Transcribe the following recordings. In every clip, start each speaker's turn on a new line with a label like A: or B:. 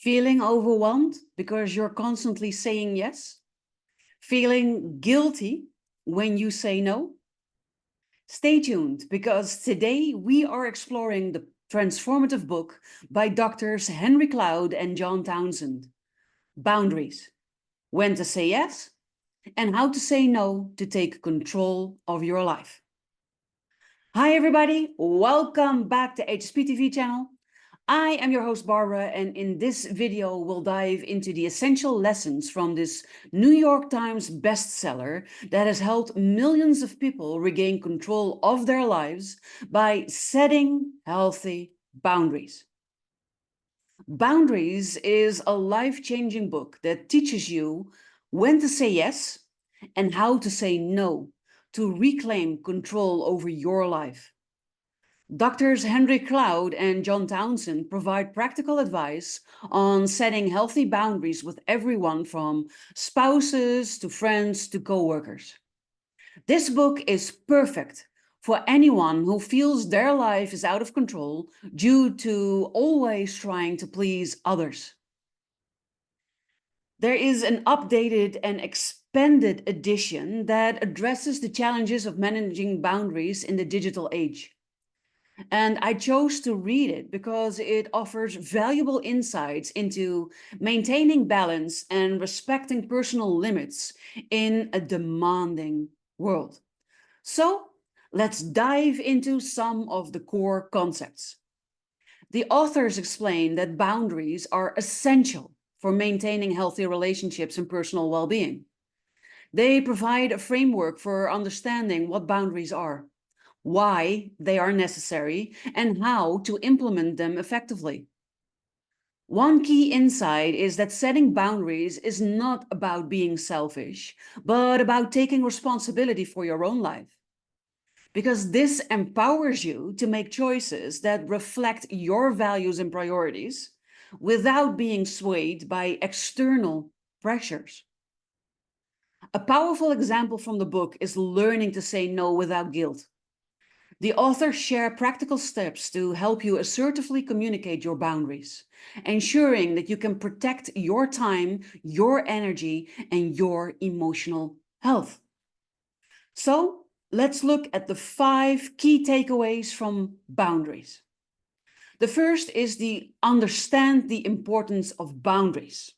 A: Feeling overwhelmed because you're constantly saying yes? Feeling guilty when you say no? Stay tuned because today we are exploring the transformative book by doctors Henry Cloud and John Townsend, Boundaries, When to Say Yes and How to Say No to Take Control of Your Life. Hi everybody, welcome back to HSP TV channel. I am your host Barbara, and in this video we'll dive into the essential lessons from this New York Times bestseller that has helped millions of people regain control of their lives by setting healthy boundaries. Boundaries is a life-changing book that teaches you when to say yes and how to say no to reclaim control over your life. Doctors Henry Cloud and John Townsend provide practical advice on setting healthy boundaries with everyone from spouses to friends to co-workers. This book is perfect for anyone who feels their life is out of control due to always trying to please others. There is an updated and expanded edition that addresses the challenges of managing boundaries in the digital age. And I chose to read it because it offers valuable insights into maintaining balance and respecting personal limits in a demanding world. So let's dive into some of the core concepts. The authors explain that boundaries are essential for maintaining healthy relationships and personal well-being. They provide a framework for understanding what boundaries are, why they are necessary, and how to implement them effectively. One key insight is that setting boundaries is not about being selfish, but about taking responsibility for your own life. Because this empowers you to make choices that reflect your values and priorities without being swayed by external pressures. A powerful example from the book is learning to say no without guilt. The authors share practical steps to help you assertively communicate your boundaries, ensuring that you can protect your time, your energy, and your emotional health. So let's look at the 5 key takeaways from boundaries. The first is understand the importance of boundaries.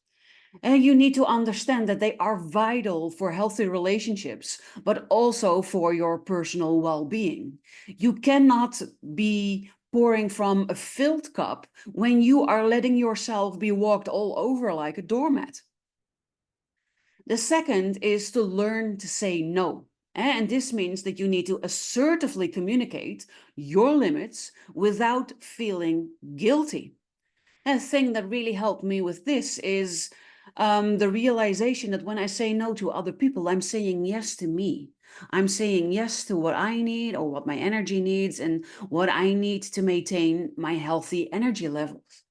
A: And you need to understand that they are vital for healthy relationships, but also for your personal well-being. You cannot be pouring from a filled cup when you are letting yourself be walked all over like a doormat. The second is to learn to say no. And this means that you need to assertively communicate your limits without feeling guilty. A thing that really helped me with this is the realization that when I say no to other people, I'm saying yes to me. I'm saying yes to what I need or what my energy needs and what I need to maintain my healthy energy levels.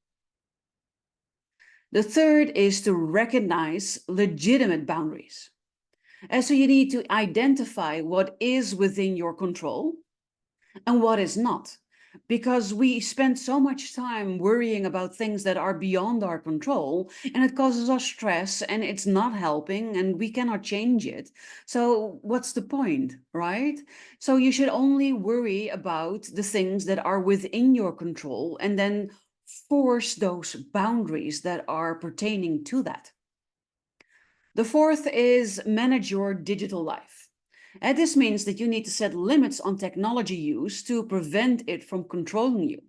A: The third is to recognize legitimate boundaries. And so you need to identify what is within your control and what is not. Because we spend so much time worrying about things that are beyond our control, and it causes us stress and it's not helping and we cannot change it. So what's the point, right? So you should only worry about the things that are within your control and then force those boundaries that are pertaining to that. The fourth is manage your digital life. And this means that you need to set limits on technology use to prevent it from controlling you.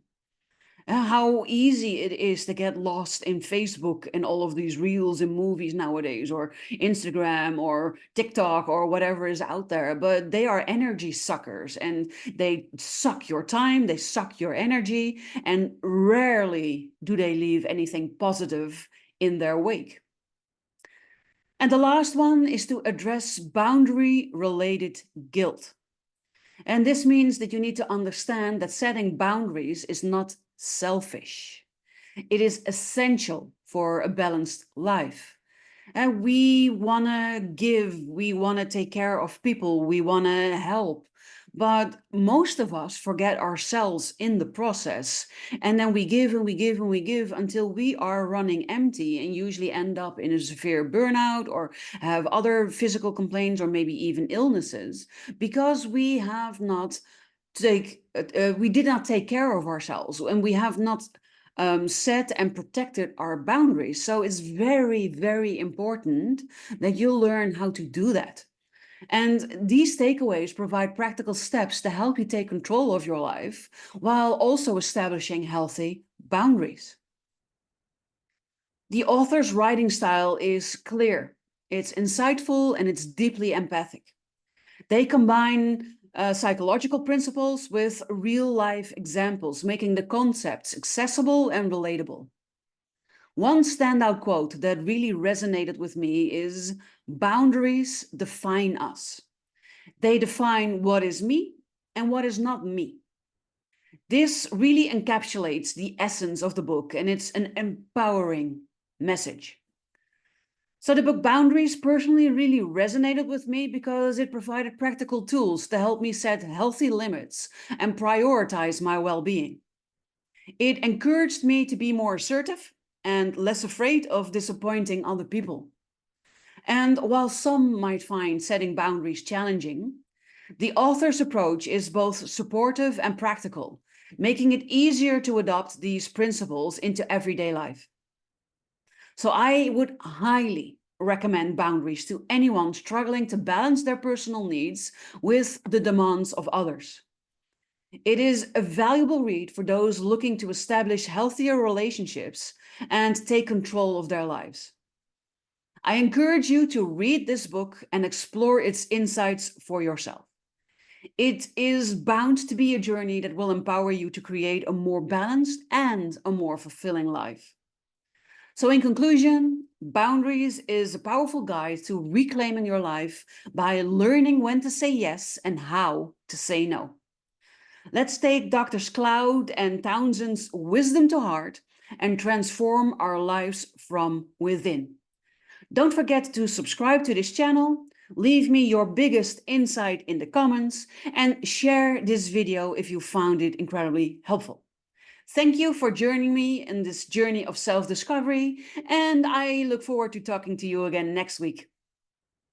A: How easy it is to get lost in Facebook and all of these reels and movies nowadays, or Instagram or TikTok or whatever is out there, but they are energy suckers and they suck your time, they suck your energy, and rarely do they leave anything positive in their wake. And the last one is to address boundary-related guilt. And this means that you need to understand that setting boundaries is not selfish. It is essential for a balanced life. And we want to give, we want to take care of people, we want to help. But most of us forget ourselves in the process. And then we give and we give and we give until we are running empty and usually end up in a severe burnout or have other physical complaints or maybe even illnesses because we have not we did not take care of ourselves and we have not set and protected our boundaries. So it's very, very important that you learn how to do that. And these takeaways provide practical steps to help you take control of your life while also establishing healthy boundaries. The author's writing style is clear, it's insightful, and it's deeply empathic. They combine psychological principles with real life examples, making the concepts accessible and relatable. One standout quote that really resonated with me is, "Boundaries define us. They define what is me and what is not me." This really encapsulates the essence of the book, and it's an empowering message. So the book Boundaries personally really resonated with me because it provided practical tools to help me set healthy limits and prioritize my well-being. It encouraged me to be more assertive and less afraid of disappointing other people. And while some might find setting boundaries challenging, the author's approach is both supportive and practical, making it easier to adopt these principles into everyday life. So I would highly recommend Boundaries to anyone struggling to balance their personal needs with the demands of others. It is a valuable read for those looking to establish healthier relationships and take control of their lives. I encourage you to read this book and explore its insights for yourself. It is bound to be a journey that will empower you to create a more balanced and a more fulfilling life. So in conclusion, Boundaries is a powerful guide to reclaiming your life by learning when to say yes and how to say no. Let's take Doctors Cloud and Townsend's wisdom to heart and transform our lives from within. Don't forget to subscribe to this channel, leave me your biggest insight in the comments, and share this video if you found it incredibly helpful. Thank you for joining me in this journey of self-discovery, and I look forward to talking to you again next week.